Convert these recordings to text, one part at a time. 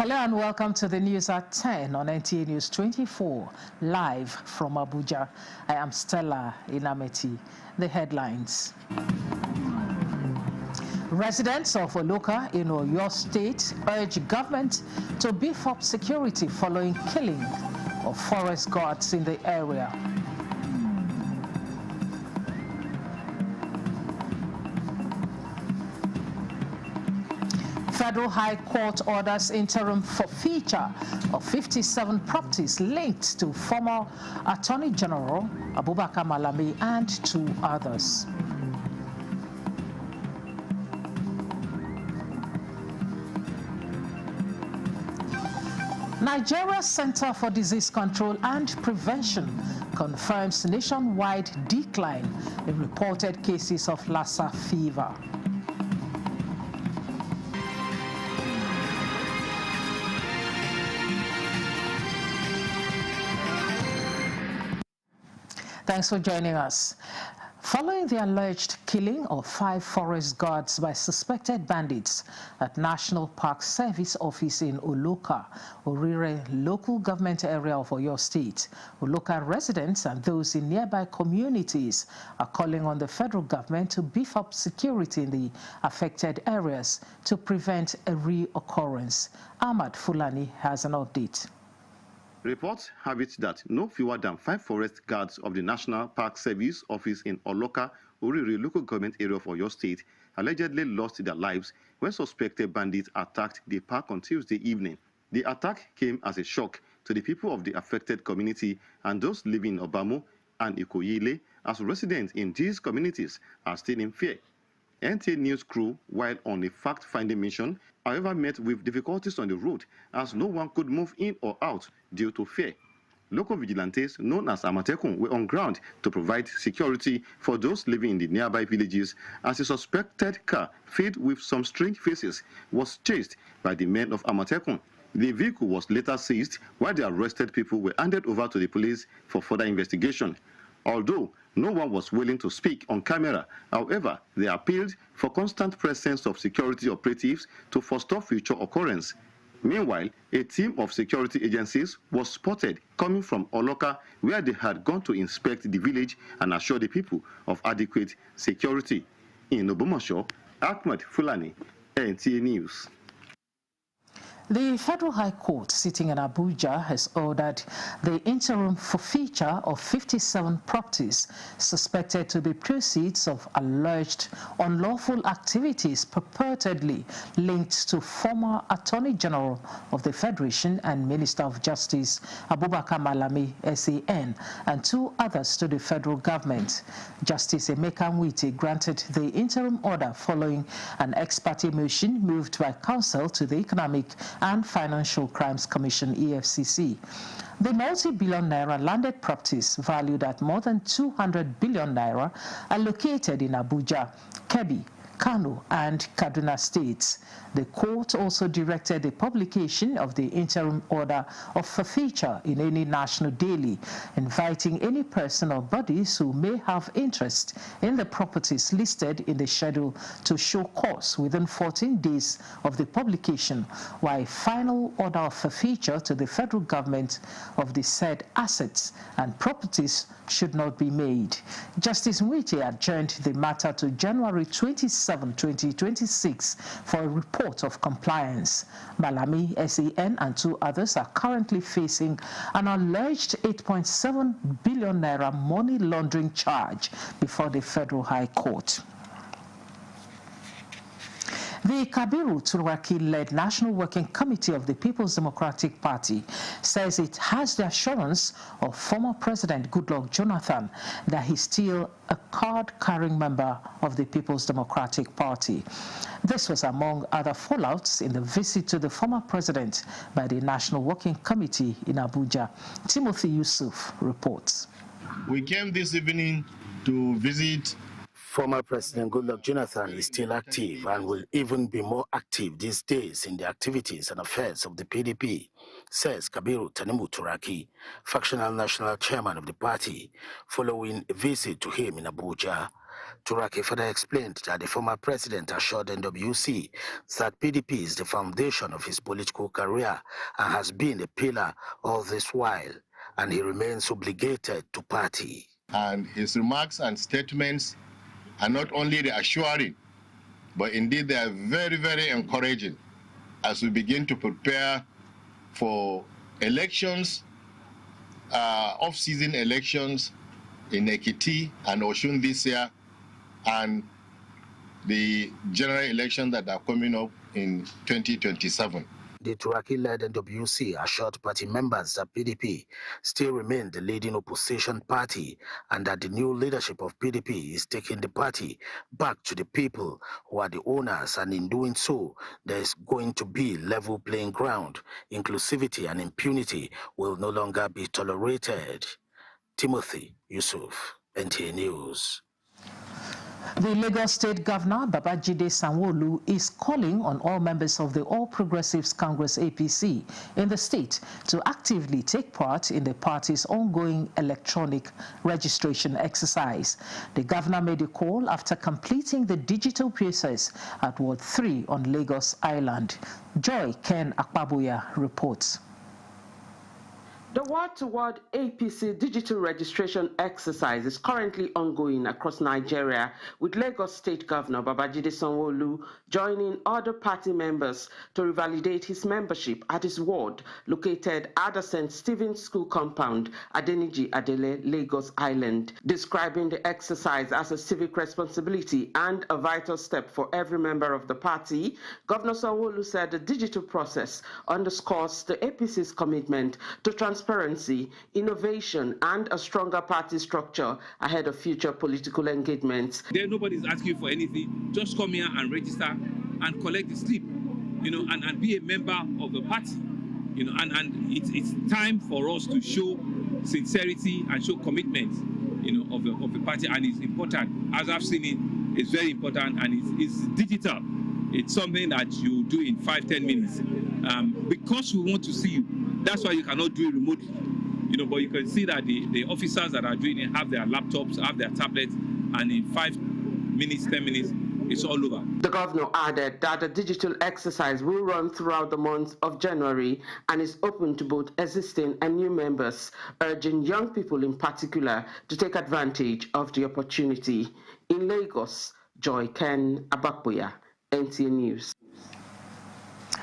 Hello and welcome to the news at 10 on NTA News 24, live from Abuja. I am Stella Inameti. The headlines. Residents of Oloka in Oyo State urge government to beef up security following killing of forest guards in the area. Federal High Court orders interim forfeiture of 57 properties linked to former Attorney General Abubakar Malami and 2 others. Nigeria's Center for Disease Control and Prevention confirms nationwide decline in reported cases of Lassa fever. Thanks for joining us. Following the alleged killing of 5 forest guards by suspected bandits at National Park Service office in Oloka, Orire local government area of Oyo State, Oloka residents and those in nearby communities are calling on the federal government to beef up security in the affected areas to prevent a reoccurrence. Ahmad Fulani has an update. Reports have it that no fewer than 5 forest guards of the National Park Service office in Oloka, Orire local government area of Oyo State allegedly lost their lives when suspected bandits attacked the park on Tuesday evening. The attack came as a shock to the people of the affected community and those living in Obamo and Ikoyile, as residents in these communities are still in fear. NTA News crew, while on a fact-finding mission, however, met with difficulties on the road as no one could move in or out due to fear. Local vigilantes known as Amatekun were on ground to provide security for those living in the nearby villages as a suspected car filled with some strange faces was chased by the men of Amatekun. The vehicle was later seized while the arrested people were handed over to the police for further investigation. Although no one was willing to speak on camera, however, they appealed for constant presence of security operatives to forestall future occurrence. Meanwhile, a team of security agencies was spotted coming from Oloka, where they had gone to inspect the village and assure the people of adequate security. In Obomoso, Ahmed Fulani, NTA News. The Federal High Court sitting in Abuja has ordered the interim forfeiture of 57 properties suspected to be proceeds of alleged unlawful activities purportedly linked to former Attorney General of the Federation and Minister of Justice Abubakar Malami, SAN, and 2 others to the federal government. Justice Emeka Nwite granted the interim order following an ex parte motion moved by counsel to the Economic and Financial Crimes Commission, EFCC. The multi-billion naira landed properties valued at more than 200 billion naira are located in Abuja, Kebbi, Kano, and Kaduna states. The court also directed the publication of the interim order of forfeiture in any national daily, inviting any person or bodies who may have interest in the properties listed in the schedule to show cause within 14 days of the publication, while final order of forfeiture to the federal government of the said assets and properties should not be made. Justice Nwite adjourned the matter to January 27, 2026 for a report of compliance. Malami, SAN, and 2 others are currently facing an alleged 8.7 billion naira money laundering charge before the Federal High Court. The Kabiru Turaki-led National Working Committee of the People's Democratic Party says it has the assurance of former President Goodluck Jonathan that he's still a card-carrying member of the People's Democratic Party. This was among other fallouts in the visit to the former president by the National Working Committee in Abuja. Timothy Yusuf reports. We came this evening to visit. Former President Goodluck Jonathan is still active and will even be more active these days in the activities and affairs of the PDP, says Kabiru Tanimu Turaki, factional national chairman of the party, following a visit to him in Abuja. Turaki further explained that the former president assured NWC that PDP is the foundation of his political career and has been a pillar all this while, and he remains obligated to party. And his remarks and statements are not only reassuring, but indeed they are very, very encouraging as we begin to prepare for elections, off-season elections in Ekiti and Osun this year, and the general elections that are coming up in 2027. The Turaki-led NWC assured party members that PDP still remain the leading opposition party and that the new leadership of PDP is taking the party back to the people who are the owners, and in doing so, there is going to be level playing ground. Inclusivity and impunity will no longer be tolerated. Timothy Yusuf, NTA News. The Lagos State Governor, Babajide Sanwo-Olu, is calling on all members of the All Progressives Congress APC in the state to actively take part in the party's ongoing electronic registration exercise. The governor made a call after completing the digital process at Ward 3 on Lagos Island. Joy Ken Akpabuya reports. The word-to-word APC digital registration exercise is currently ongoing across Nigeria, with Lagos State Governor Babajide Sanwo-Olu joining other party members to revalidate his membership at his ward located at the St. Stephen's School compound, Adeniji Adele, Lagos Island. Describing the exercise as a civic responsibility and a vital step for every member of the party, Governor Sanwo-Olu said the digital process underscores the APC's commitment to transparency, innovation, and a stronger party structure ahead of future political engagements. There, nobody's asking you for anything. Just come here and register and collect the slip, and be a member of the party, and it's time for us to show sincerity and show commitment, of the party, and it's important. As I've seen it, it's very important, and it's digital. It's something that you do in 5-10 minutes. Because we want to see you, that's why you cannot do it remotely. But you can see that the officers that are doing it have their laptops, have their tablets, and in 5 minutes, 10 minutes, it's all over. The governor added that the digital exercise will run throughout the month of January and is open to both existing and new members, urging young people in particular to take advantage of the opportunity. In Lagos, Joy Ken Akpabuya, NTA News.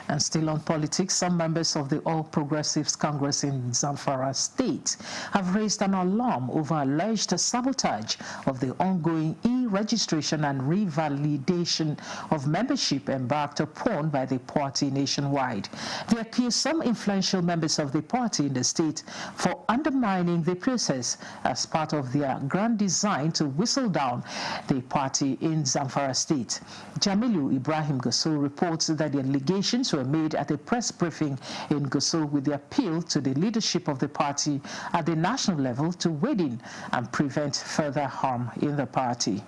And still on politics, some members of the All Progressives Congress in Zamfara State have raised an alarm over alleged sabotage of the ongoing e-registration and revalidation of membership embarked upon by the party nationwide. They accuse some influential members of the party in the state for undermining the process as part of their grand design to whistle down the party in Zamfara State. Jamilu Ibrahim Gusau reports that the allegations were made at a press briefing in Gusau with the appeal to the leadership of the party at the national level to wade in and prevent further harm in the party.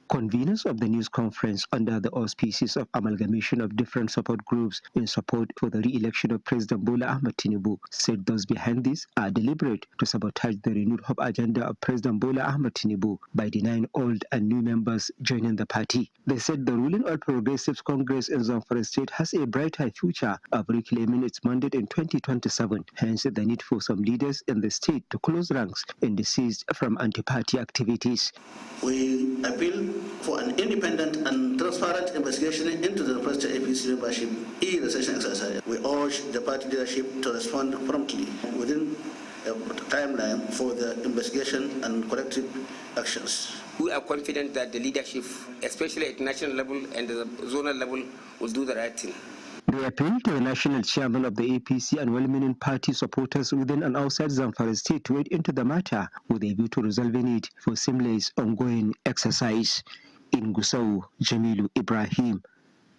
Conveners of the news conference under the auspices of amalgamation of different support groups in support for the re-election of President Bola Ahmed Tinubu said those behind this are deliberate to sabotage the renewed hope agenda of President Bola Ahmed Tinubu by denying old and new members joining the party. They said the ruling All Progressives Congress in Zamfara State has a brighter future of reclaiming its mandate in 2027, hence the need for some leaders in the state to close ranks and desist from anti-party activities. We appeal for an independent and transparent investigation into the request to APC membership e-registration exercise. We urge the party leadership to respond promptly within a timeline for the investigation and corrective actions. We are confident that the leadership, especially at national level and the zonal level, will do the right thing. They appeal to the national chairman of the APC and well-meaning party supporters within and outside Zamfara State to wade into the matter with a view to resolving it for seamless ongoing exercise. In Gusau, Jamilu Ibrahim,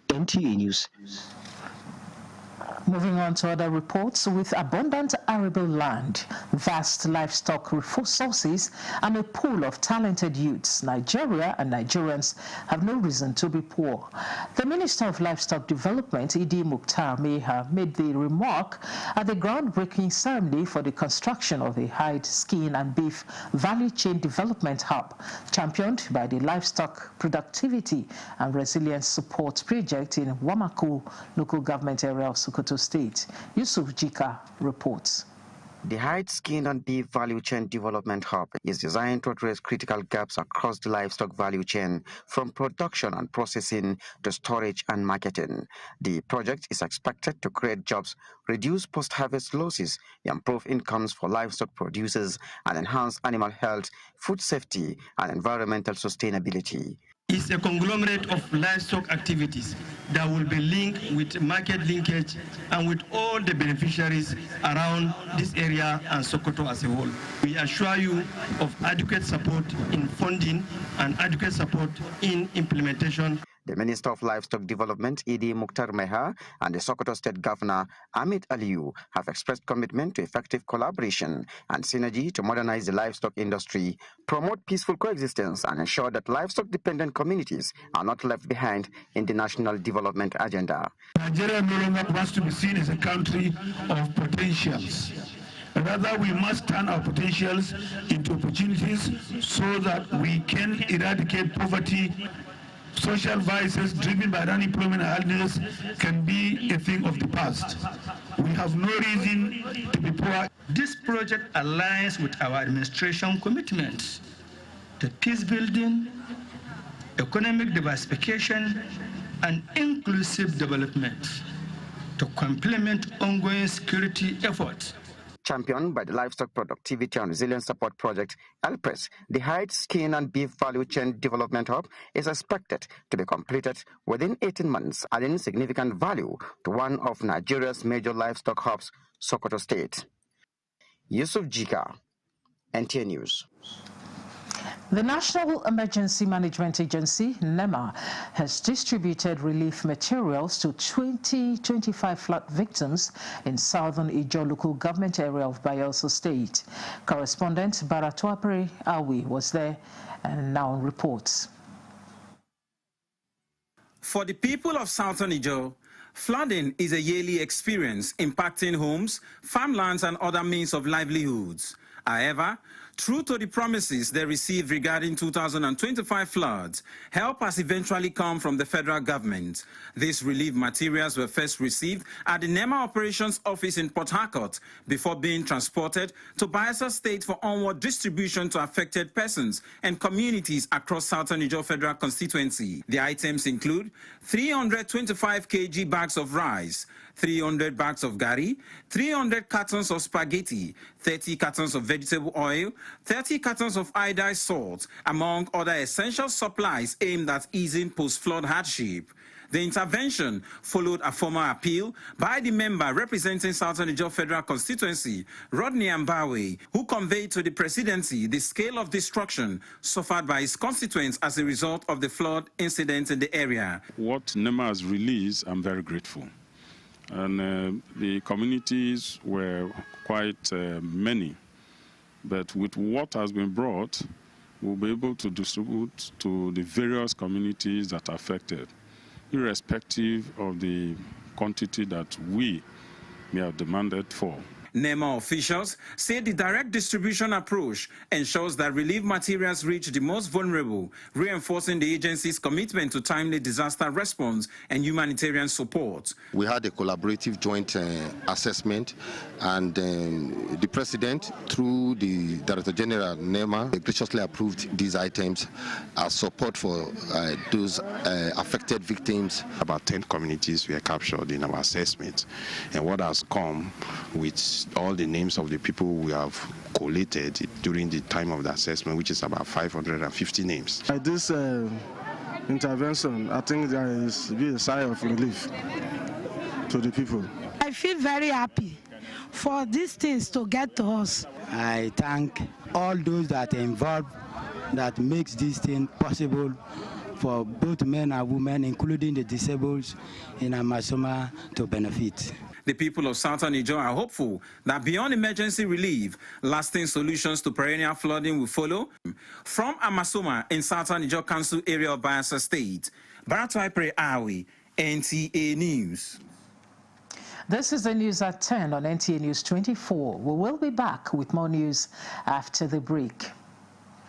NTA News. Moving on to other reports, with abundant arable land, vast livestock resources, and a pool of talented youths, Nigeria and Nigerians have no reason to be poor. The Minister of Livestock Development, Idi Mukhtar Meha, made the remark at the groundbreaking ceremony for the construction of a hide, skin, and beef value chain development hub, championed by the Livestock Productivity and Resilience Support Project in Wamaku local government area of Sokoto State. Yusuf Jika reports. The hide, skin, and beef value chain development hub is designed to address critical gaps across the livestock value chain, from production and processing to storage and marketing. The project is expected to create jobs, reduce post-harvest losses, improve incomes for livestock producers, and enhance animal health, food safety, and environmental sustainability. It's a conglomerate of livestock activities that will be linked with market linkage and with all the beneficiaries around this area and Sokoto as a whole. We assure you of adequate support in funding and adequate support in implementation. The Minister of Livestock Development, Idi Mukhtar Meha, and the Sokoto State Governor, Amit Aliyu, have expressed commitment to effective collaboration and synergy to modernize the livestock industry, promote peaceful coexistence, and ensure that livestock-dependent communities are not left behind in the national development agenda. Nigeria no longer wants to be seen as a country of potentials. Rather, we must turn our potentials into opportunities so that we can eradicate poverty. Social vices driven by unemployment and illness can be a thing of the past. We have no reason to be poor. This project aligns with our administration commitments to peace building, economic diversification, and inclusive development to complement ongoing security efforts. Championed by the Livestock Productivity and Resilience Support Project, LPRES, the hide, skin, and beef value chain development hub is expected to be completed within 18 months, adding significant value to one of Nigeria's major livestock hubs, Sokoto State. Yusuf Jika, NTA News. The National Emergency Management Agency, NEMA, has distributed relief materials to 25 flood victims in southern Ijo local government area of Bayelsa State. Correspondent Baratuapere Awi was there and now reports. For the people of southern Ijo, flooding is a yearly experience impacting homes, farmlands, and other means of livelihoods. However, true to the promises they received regarding 2025 floods, help has eventually come from the federal government. These relief materials were first received at the NEMA Operations Office in Port Harcourt before being transported to Bayelsa State for onward distribution to affected persons and communities across Southern Ijo Federal Constituency. The items include 325 kg bags of rice, 300 bags of gari, 300 cartons of spaghetti, 30 cartons of vegetable oil, 30 cartons of iodized salt, among other essential supplies aimed at easing post-flood hardship. The intervention followed a formal appeal by the member representing Southern Ijo Federal Constituency, Rodney Ambawe, who conveyed to the presidency the scale of destruction suffered by his constituents as a result of the flood incident in the area. What NEMA has released, I'm very grateful. And the communities were quite many. But with what has been brought, we'll be able to distribute to the various communities that are affected, irrespective of the quantity that we may have demanded for. NEMA officials say the direct distribution approach ensures that relief materials reach the most vulnerable, reinforcing the agency's commitment to timely disaster response and humanitarian support. We had a collaborative joint assessment, and the President, through the Director General NEMA, graciously approved these items as support for those affected victims. About 10 communities were captured in our assessment, and what has come with all the names of the people we have collated during the time of the assessment, which is about 550 names. By this intervention, I think there is a sigh of relief to the people. I feel very happy for these things to get to us. I thank all those that are involved that makes this thing possible for both men and women, including the disabled in Amasoma, to benefit. The people of Southern Niger are hopeful that beyond emergency relief, lasting solutions to perennial flooding will follow. From Amasoma in Southern Niger Council area of Bayelsa State, Baratwai Awi, NTA News. This is the news at 10 on NTA News 24. We will be back with more news after the break.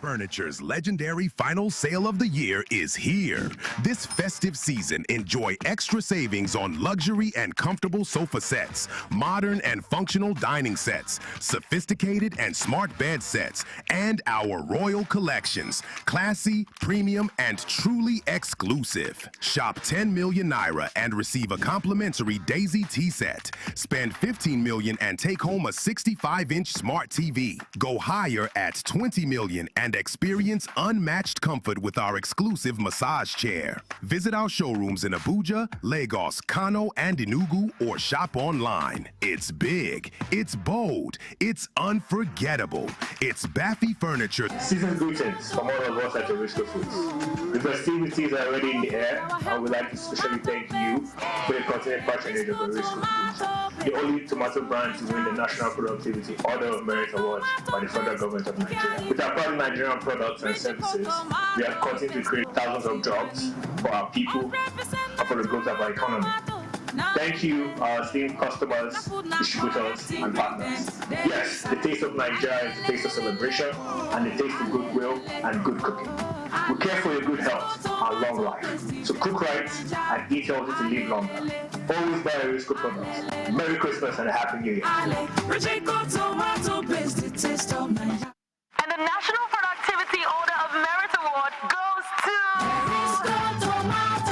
Furniture's legendary final sale of the year is here. This festive season, enjoy extra savings on luxury and comfortable sofa sets, modern and functional dining sets, sophisticated and smart bed sets, and our royal collections. Classy, premium, and truly exclusive. Shop 10 million Naira and receive a complimentary Daisy tea set. Spend 15 million and take home a 65-inch smart TV. Go higher at 20 million and experience unmatched comfort with our exclusive massage chair. Visit our showrooms in Abuja, Lagos, Kano, and Enugu, or shop online. It's big, it's bold, it's unforgettable. It's Baffy Furniture. Season's greetings from all of us at Risco Foods. The festivities are already in the air, and we'd like to especially thank you for your continued patronage of Risco Foods, the only tomato brand to win the National Productivity Order of Merit Award by the federal government of Nigeria. With our proud Nigerian products and services, we are continuing to create thousands of jobs for our people and for the growth of our economy. Thank you, our esteemed customers, distributors, and partners. Yes, the taste of Nigeria is the taste of celebration and the taste of goodwill and good cooking. We care for your good health and long life. So cook right and eat healthy to live longer. Always buy Risco products. Merry Christmas and a Happy New Year. And the National Productivity Order of Merit Award goes to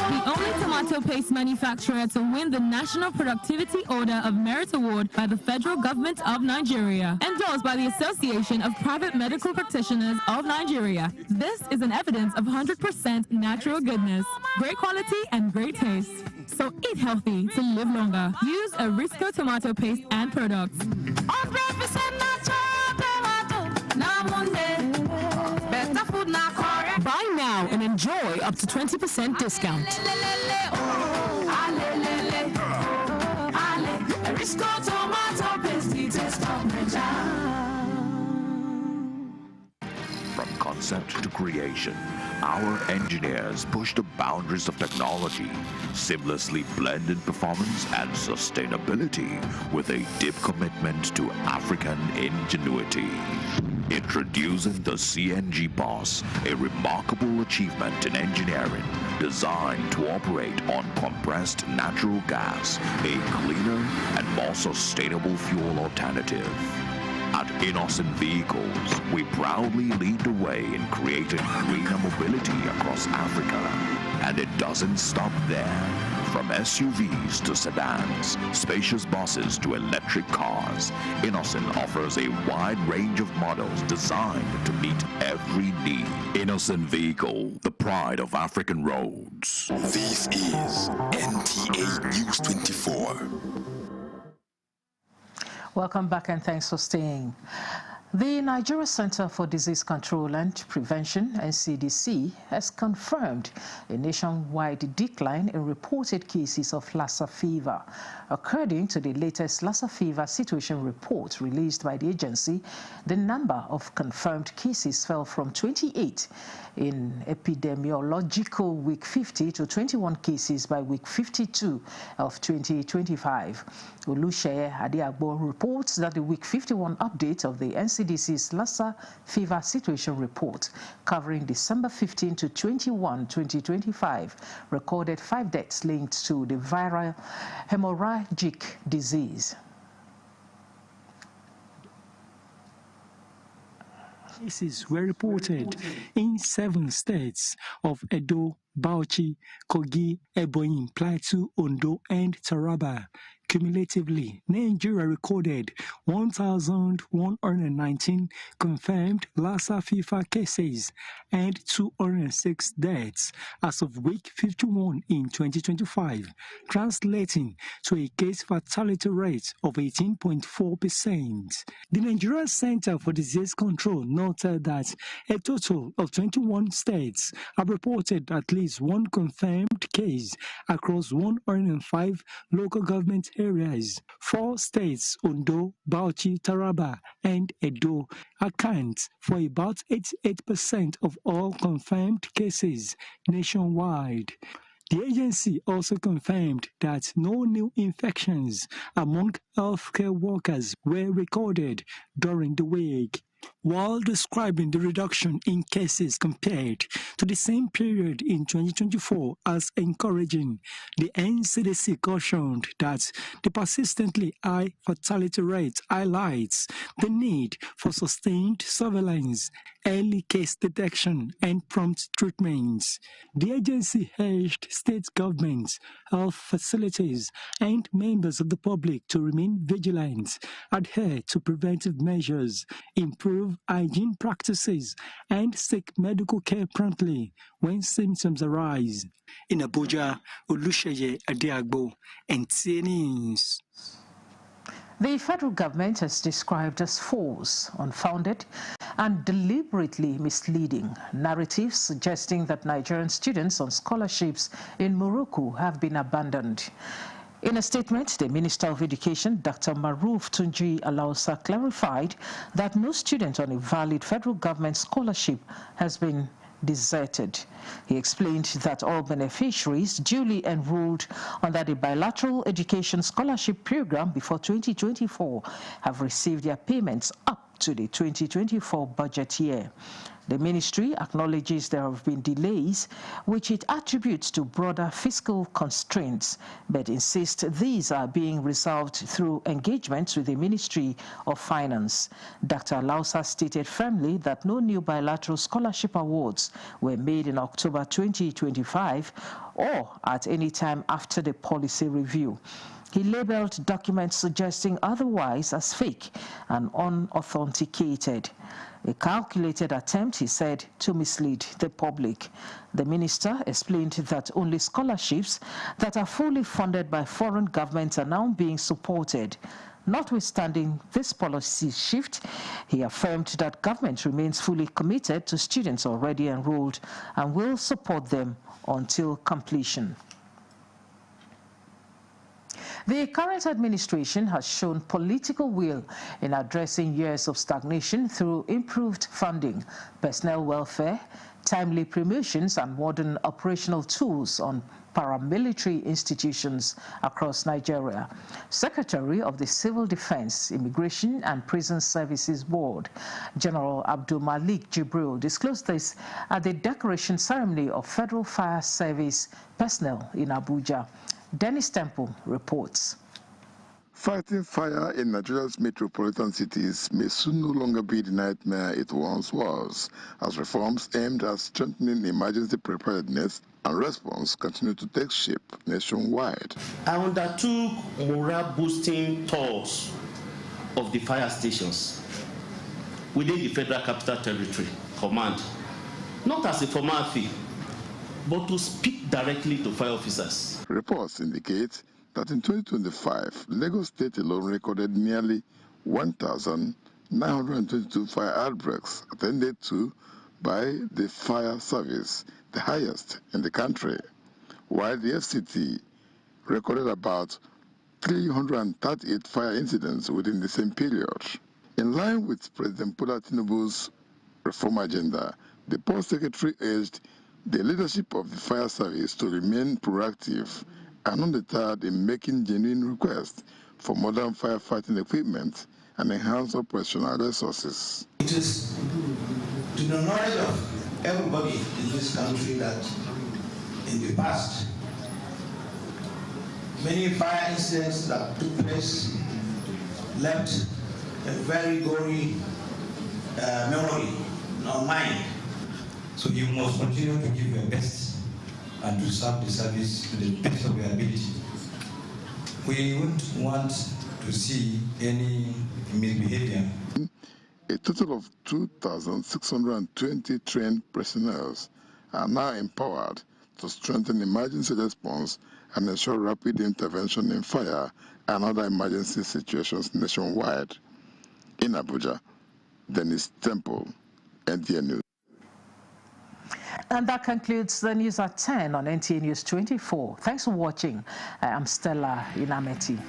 the only tomato paste manufacturer to win the National Productivity Order of Merit Award by the federal government of Nigeria, endorsed by the Association of Private Medical Practitioners of Nigeria. This is an evidence of 100% natural goodness, great quality, and great taste. So eat healthy to live longer. Use a Risco tomato paste and products. 100% natural. Buy now and enjoy up to 20% discount. From concept to creation, our engineers push the boundaries of technology, seamlessly blended performance and sustainability with a deep commitment to African ingenuity. Introducing the CNG Boss, a remarkable achievement in engineering designed to operate on compressed natural gas, a cleaner and more sustainable fuel alternative. At Innocent Vehicles, we proudly lead the way in creating greener mobility across Africa. And it doesn't stop there. From SUVs to sedans, spacious buses to electric cars, Innocent offers a wide range of models designed to meet every need. Innocent Vehicle, the pride of African roads. This is NTA News 24. Welcome back and thanks for staying. The Nigeria Center for Disease Control and Prevention, NCDC, has confirmed a nationwide decline in reported cases of Lassa fever. According to the latest Lassa fever situation report released by the agency, the number of confirmed cases fell from 28 in epidemiological week 50 to 21 cases by week 52 of 2025. Olusheye Adiagbo reports that the week 51 update of the NCDC's Lassa fever situation report covering December 15 to 21, 2025 recorded 5 deaths linked to the viral hemorrhagic disease. Cases were reported in 7 states of Edo, Bauchi, Kogi, Ebonyi, Plateau, Ondo, and Taraba. Cumulatively, Nigeria recorded 1,119 confirmed Lassa fever cases and 206 deaths, as of week 51 in 2025, translating to a case fatality rate of 18.4%. The Nigerian Center for Disease Control noted that a total of 21 states have reported at least one confirmed case across 105 local government areas. 4 states, Ondo, Bauchi, Taraba, and Edo, account for about 88% of all confirmed cases nationwide. The agency also confirmed that no new infections among healthcare workers were recorded during the week. While describing the reduction in cases compared to the same period in 2024 as encouraging, the NCDC cautioned that the persistently high fatality rate highlights the need for sustained surveillance, early case detection, and prompt treatments. The agency urged state governments, health facilities, and members of the public to remain vigilant, adhere to preventive measures, improve hygiene practices, and seek medical care promptly when symptoms arise. In Abuja, Olusheye Adeagbo, NTA News. The federal government has described as false, unfounded, and deliberately misleading narratives suggesting that Nigerian students on scholarships in Morocco have been abandoned. In a statement, the Minister of Education, Dr. Maruf Tunji Alausa, clarified that no student on a valid federal government scholarship has been deserted. He explained that all beneficiaries duly enrolled under the bilateral education scholarship program before 2024 have received their payments up to the 2024 budget year. The ministry acknowledges there have been delays, which it attributes to broader fiscal constraints, but insists these are being resolved through engagement with the Ministry of Finance. Dr. Alausa stated firmly that no new bilateral scholarship awards were made in October 2025 or at any time after the policy review. He labeled documents suggesting otherwise as fake and unauthenticated. A calculated attempt, he said, to mislead the public. The minister explained that only scholarships that are fully funded by foreign governments are now being supported. Notwithstanding this policy shift, he affirmed that government remains fully committed to students already enrolled and will support them until completion. The current administration has shown political will in addressing years of stagnation through improved funding, personnel welfare, timely promotions, and modern operational tools on paramilitary institutions across Nigeria. Secretary of the Civil Defense, Immigration and Prison Services Board, General Abdul Malik Jibril, disclosed this at the decoration ceremony of Federal Fire Service personnel in Abuja. Dennis Temple reports. Fighting fire in Nigeria's metropolitan cities may soon no longer be the nightmare it once was, as reforms aimed at strengthening emergency preparedness and response continue to take shape nationwide. I undertook morale-boosting tours of the fire stations within the Federal Capital Territory Command, not as a formality, but to speak directly to fire officers. Reports indicate that in 2025, Lagos State alone recorded nearly 1,922 fire outbreaks attended to by the fire service, the highest in the country, while the FCT recorded about 338 fire incidents within the same period. In line with President Bola Tinubu's reform agenda, the Post Secretary urged the leadership of the fire service to remain proactive and undeterred in making genuine requests for modern firefighting equipment and enhanced operational resources. It is to the knowledge of everybody in this country that in the past, many fire incidents that took place left a very gory memory in our mind. So you must continue to give your best and to serve the service to the best of your ability. We wouldn't want to see any misbehavior. A total of 2,620 trained personnel are now empowered to strengthen emergency response and ensure rapid intervention in fire and other emergency situations nationwide. In Abuja, Dennis Temple, NTA News. And that concludes the news at 10 on NTA News 24. Thanks for watching. I'm Stella Inameti.